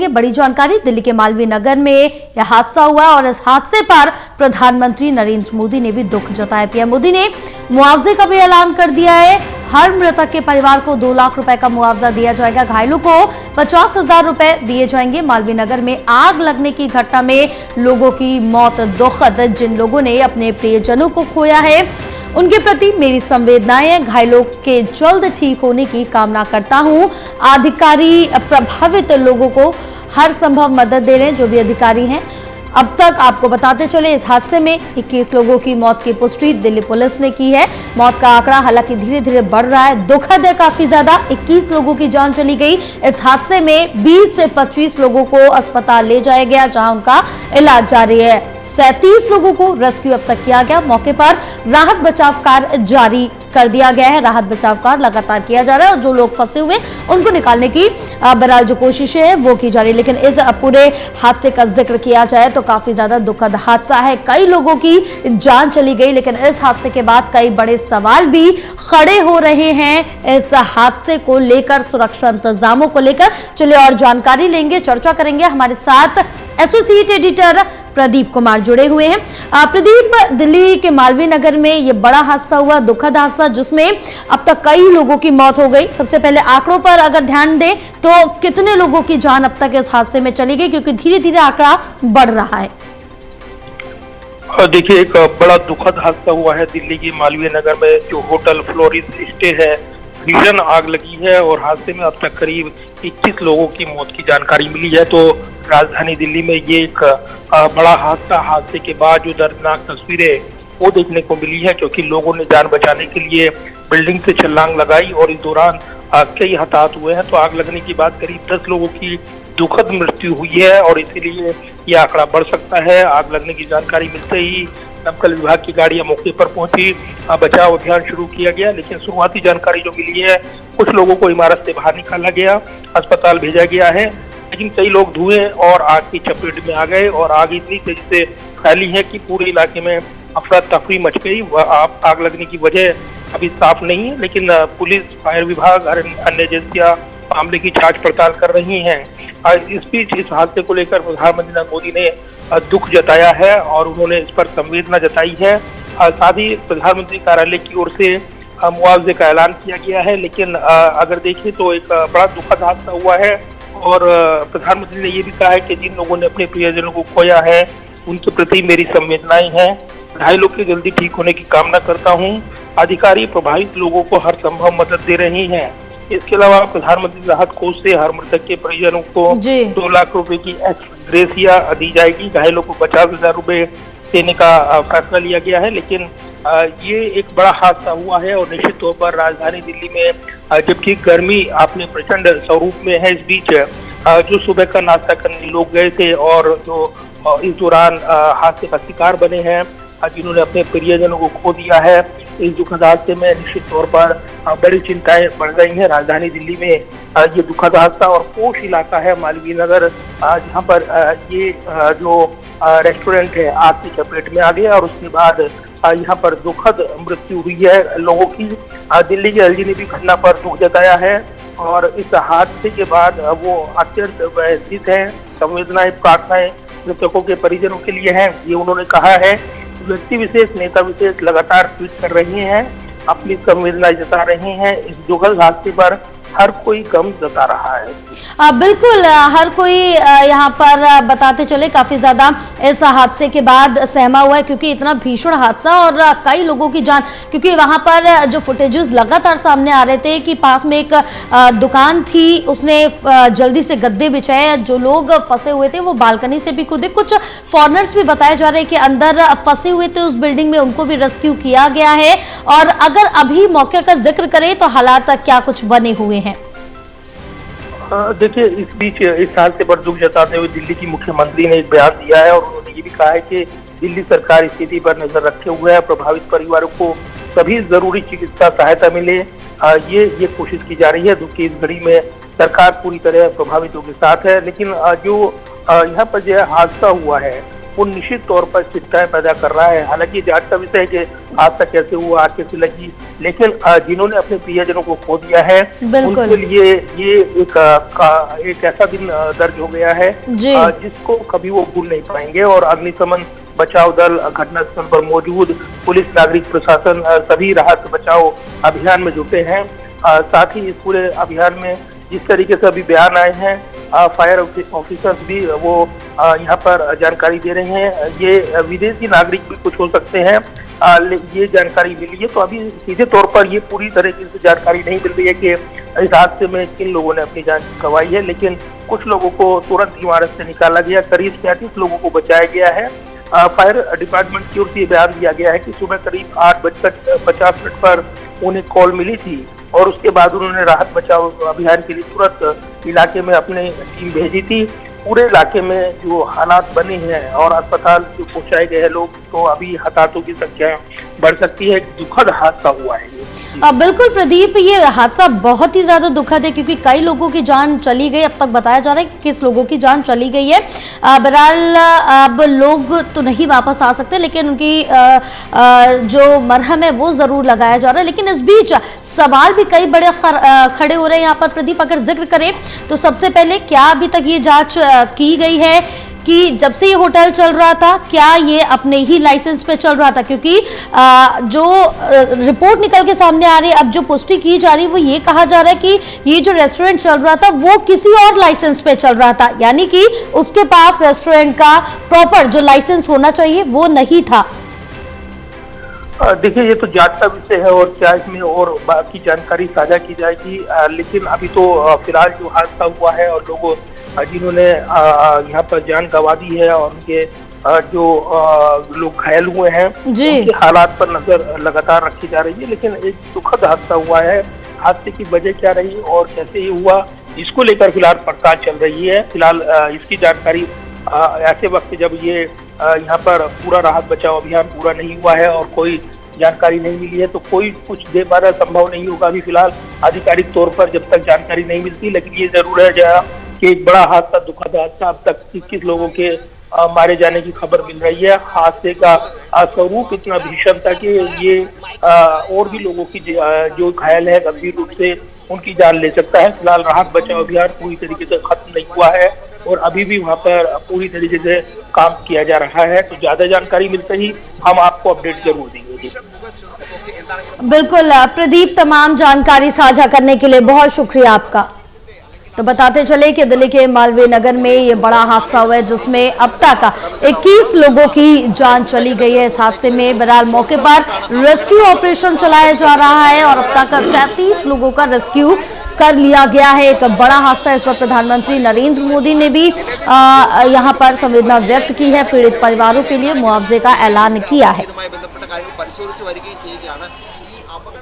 ये बड़ी जानकारी। दिल्ली के मालवीय नगर में यह हादसा हुआ और इस हादसे पर प्रधानमंत्री नरेंद्र मोदी ने भी दुख जताया। पीएम मोदी ने मुआवजे का भी ऐलान कर दिया है। हर मृतक के परिवार को 2 लाख रुपए का मुआवजा दिया जाएगा। घायलों को 50,000 रुपए दिए जाएंगे। मालवीय नगर में आग लगने की घटना में लोगों की मौत दुखद। जिन लोगों ने अपने प्रियजनों को खोया है उनके प्रति मेरी संवेदनाएं हैं। घायलों के जल्द ठीक होने की कामना करता हूं। अधिकारी प्रभावित लोगों को हर संभव मदद दे रहे हैं, जो भी अधिकारी हैं। अब तक आपको बताते चले, इस हादसे में 21 लोगों की मौत की पुष्टि दिल्ली पुलिस ने की है। मौत का आंकड़ा हालांकि धीरे धीरे बढ़ रहा है। दुखद है काफी ज्यादा। 21 लोगों की जान चली गई। इस हादसे में 20 से 25 लोगों को अस्पताल ले जाया गया, जहां उनका इलाज जारी है। 37 लोगों को रेस्क्यू अब तक किया गया। मौके पर राहत बचाव कार्य जारी कर दिया गया है। राहत बचाव कार्य लगातार किया जा रहा है और जो लोग फंसे हुए उनको निकालने की बहरहाल जो कोशिशें हैं वो की जा रही है। लेकिन इस पूरे हादसे का जिक्र किया जाए तो काफी ज्यादा दुखद हादसा है। कई लोगों की जान चली गई, लेकिन इस हादसे के बाद कई बड़े सवाल भी खड़े हो रहे हैं इस हादसे को लेकर, सुरक्षा इंतजामों को लेकर। चलिए और जानकारी लेंगे, चर्चा करेंगे। हमारे साथ एसोसिएट एडिटर प्रदीप कुमार जुड़े हुए हैं। प्रदीप, दिल्ली के मालवीय नगर में ये बड़ा हादसा हुआ, दुखद हादसा, जिसमें अब तक कई लोगों की मौत हो गई। सबसे पहले आंकड़ों पर अगर ध्यान दें तो कितने लोगों की जान अब तक इस हादसे में चली गई, क्योंकि धीरे धीरे आंकड़ा बढ़ रहा है? देखिए, एक बड़ा दुखद हादसा हुआ है दिल्ली की मालवीय नगर में। जो होटल फ्लोरिस स्टे है, भीषण आग लगी है और हादसे में अब तक करीब 21 लोगों की मौत की जानकारी मिली है। तो राजधानी दिल्ली में ये एक बड़ा हादसे के बाद जो दर्दनाक तस्वीरें वो देखने को मिली है, क्योंकि लोगों ने जान बचाने के लिए बिल्डिंग से छलांग लगाई और इस दौरान कई हताहत हुए हैं। तो आग लगने के बाद करीब 10 लोगों की दुखद मृत्यु हुई है और इसीलिए ये आंकड़ा बढ़ सकता है। आग लगने की जानकारी मिलते ही दमकल विभाग की गाड़ियां मौके पर पहुंची, बचाव अभियान शुरू किया गया। लेकिन शुरुआती जानकारी जो मिली है, कुछ लोगों को इमारत से बाहर निकाला गया, अस्पताल भेजा गया है, लेकिन कई लोग धुएं और आग की चपेट में आ गए और आग इतनी तेजी से फैली है कि पूरे इलाके में अफरा तफरी मच गई। आग लगने की वजह अभी साफ नहीं है, लेकिन पुलिस, फायर विभाग और अन्य एजेंसियां मामले की जांच पड़ताल कर रही हैं। इस बीच इस हादसे को लेकर प्रधानमंत्री नरेंद्र मोदी ने दुख जताया है और उन्होंने इस पर संवेदना जताई है। साथ ही प्रधानमंत्री कार्यालय की ओर से मुआवजे का ऐलान किया गया है। लेकिन अगर देखें तो एक बड़ा दुखद हादसा हुआ है और प्रधानमंत्री ने ये भी कहा है कि जिन लोगों ने अपने प्रियजनों को खोया है उनके प्रति मेरी संवेदनाएं हैं। घायलों के जल्दी ठीक होने की कामना करता हूं। अधिकारी प्रभावित लोगों को हर संभव मदद दे रहे हैं। इसके अलावा प्रधानमंत्री राहत कोष से हर मृतक के परिजनों को 2 लाख रुपए की एक्स ग्रेसिया दी जाएगी। घायलों को 50,000 रुपए देने का फैसला लिया गया है। लेकिन ये एक बड़ा हादसा हुआ है और निश्चित तौर पर राजधानी दिल्ली में जबकि गर्मी अपने प्रचंड स्वरूप में है, इस बीच जो सुबह का नाश्ता करने लोग गए थे और जो इस दौरान हादसे का शिकार बने हैं, जिन्होंने अपने प्रियजनों को खो दिया है, इस दुखद हादसे में निश्चित तौर पर बड़ी चिंताएं बढ़ गई हैं। राजधानी दिल्ली में ये दुखद हादसा और पोश इलाका है मालवीय नगर, जहां पर ये जो रेस्टोरेंट है आग की चपेट में आ गया और उसके बाद यहाँ पर दुखद मृत्यु हुई है लोगों की। दिल्ली के एलजी ने भी घटना पर दुख जताया है और इस हादसे के बाद वो अत्यंत व्यथित है। संवेदनाएं, प्रार्थनाएं मृतकों के परिजनों के लिए हैं, ये उन्होंने कहा है। व्यक्ति विशेष, नेता विशेष लगातार ट्वीट कर रहे हैं, अपनी संवेदना जता रहे हैं। इस दुखद हादसे पर हर कोई गम जता रहा है। बिल्कुल, हर कोई यहाँ पर बताते चले काफी ज्यादा इस हादसे के बाद सहमा हुआ है, क्योंकि इतना भीषण हादसा और कई लोगों की जान, क्योंकि वहां पर जो फुटेजेस लगातार सामने आ रहे थे कि पास में एक दुकान थी, उसने जल्दी से गद्दे बिछाए, जो लोग फंसे हुए थे वो बालकनी से भी कूदे। कुछ फॉरनर्स भी बताए जा रहे हैं कि अंदर फंसे हुए थे उस बिल्डिंग में, उनको भी रेस्क्यू किया गया है। और अगर अभी मौके का जिक्र करें तो हालात क्या कुछ बने हुए हैं? देखिए, इस बीच इस हादसे पर दुख जताते हुए दिल्ली की मुख्यमंत्री ने एक बयान दिया है और उन्होंने ये भी कहा है कि दिल्ली सरकार स्थिति पर नजर रखे हुए है, प्रभावित परिवारों को सभी जरूरी चिकित्सा सहायता मिले, ये कोशिश की जा रही है। दुख की इस घड़ी में सरकार पूरी तरह प्रभावितों के साथ है। लेकिन जो यहाँ पर जो हादसा हुआ है वो निश्चित तौर पर चिंताएं पैदा कर रहा है। हालांकि जांच का विषय है कि हादसा कैसे हुआ, आग कैसे लगी, लेकिन जिन्होंने अपने प्रियजनों को खो दिया है उनके लिए ये एक ऐसा दिन दर्ज हो गया है जिसको कभी वो भूल नहीं पाएंगे। और अग्निशमन बचाव दल घटनास्थल पर मौजूद, पुलिस, नागरिक प्रशासन सभी राहत बचाव अभियान में जुटे हैं। साथ ही इस पूरे अभियान में जिस तरीके से अभी बयान आए हैं, फायर ऑफिसर्स भी वो यहाँ पर जानकारी दे रहे हैं। ये विदेशी नागरिक भी कुछ हो सकते हैं, ये जानकारी मिली है। तो अभी सीधे तौर पर ये पूरी तरीके से जानकारी नहीं मिल रही है कि इस हादसे में किन लोगों ने अपनी जान गंवाई है, लेकिन कुछ लोगों को तुरंत इमारत से निकाला गया, करीब 35 लोगों को बचाया गया है। फायर डिपार्टमेंट की ओर से बयान दिया गया है कि सुबह करीब 8:50 पर उन्हें कॉल मिली थी और उसके बाद उन्होंने राहत बचाव अभियान के लिए तुरंत इलाके में अपनी टीम भेजी थी। पूरे इलाके में जो हालात बने हैं और अस्पताल जो पहुंचाए गए हैं लोग, तो अभी हताहतों की संख्या बढ़ सकती है। दुखद हादसा हुआ है ये। बिल्कुल प्रदीप, ये हादसा बहुत ही ज्यादा दुखद है क्योंकि कई लोगों की जान चली गई। अब तक बताया जा रहा है कि किस लोगों की जान चली गई है। बहरहाल अब लोग तो नहीं वापस आ सकते, लेकिन उनकी जो मरहम है वो जरूर लगाया जा रहा है। लेकिन इस बीच सवाल भी कई बड़े खड़े हो रहे हैं यहाँ पर प्रदीप। अगर जिक्र करें तो सबसे पहले क्या अभी तक ये जांच की गई है कि जब से ये होटल चल रहा था क्या ये अपने ही लाइसेंस पे चल रहा था? क्योंकि जो रिपोर्ट निकल के सामने आ रही है, अब जो पुष्टि की जा रही है वो ये कहा जा रहा है कि ये जो रेस्टोरेंट चल रहा था वो किसी और लाइसेंस पे चल रहा था, यानी कि उसके पास रेस्टोरेंट का प्रॉपर जो लाइसेंस होना चाहिए वो नहीं था। देखिए, ये तो जांच का विषय है और क्या इसमें और बाकी जानकारी साझा की जाएगी। लेकिन अभी तो फिलहाल जो हादसा हुआ है और लोगों जिन्होंने यहाँ पर जान गंवा दी है और उनके जो लोग घायल हुए हैं उनके हालात पर नजर लगातार रखी जा रही है। लेकिन एक दुखद हादसा हुआ है। हादसे की वजह क्या रही और कैसे ये हुआ, इसको लेकर फिलहाल पड़ताल चल रही है। फिलहाल इसकी जानकारी ऐसे वक्त जब ये यहाँ पर पूरा राहत बचाव अभियान पूरा नहीं हुआ है और कोई जानकारी नहीं मिली है, तो कोई कुछ दे पाना संभव नहीं होगा अभी फिलहाल आधिकारिक तौर पर जब तक जानकारी नहीं मिलती। लेकिन ये जरूर है कि एक बड़ा हादसा, दुखद हादसा, अब तक 21 लोगों के मारे जाने की खबर मिल रही है। हादसे का स्वरूप इतना भीषण था कि ये और भी लोगों की जो घायल है गंभीर रूप से उनकी जान ले सकता है। फिलहाल राहत बचाव अभियान पूरी तरीके से खत्म नहीं हुआ है और अभी भी वहाँ पर पूरी तरीके से काम किया जा रहा है। तो ज्यादा जानकारी मिलते ही हम आपको अपडेट जरूर देंगे। बिल्कुल प्रदीप, तमाम जानकारी साझा करने के लिए बहुत शुक्रिया आपका। तो बताते चले कि दिल्ली के मालवीय नगर में ये बड़ा हादसा हुआ है जिसमें अब तक 21 लोगों की जान चली गई है। इस हादसे में बहरहाल मौके पर रेस्क्यू ऑपरेशन चलाया जा रहा है और अब तक 37 लोगों का रेस्क्यू कर लिया गया है। एक बड़ा हादसा, इस पर प्रधानमंत्री नरेंद्र मोदी ने भी यहाँ पर संवेदना व्यक्त की है। पीड़ित परिवारों के लिए मुआवजे का ऐलान किया है।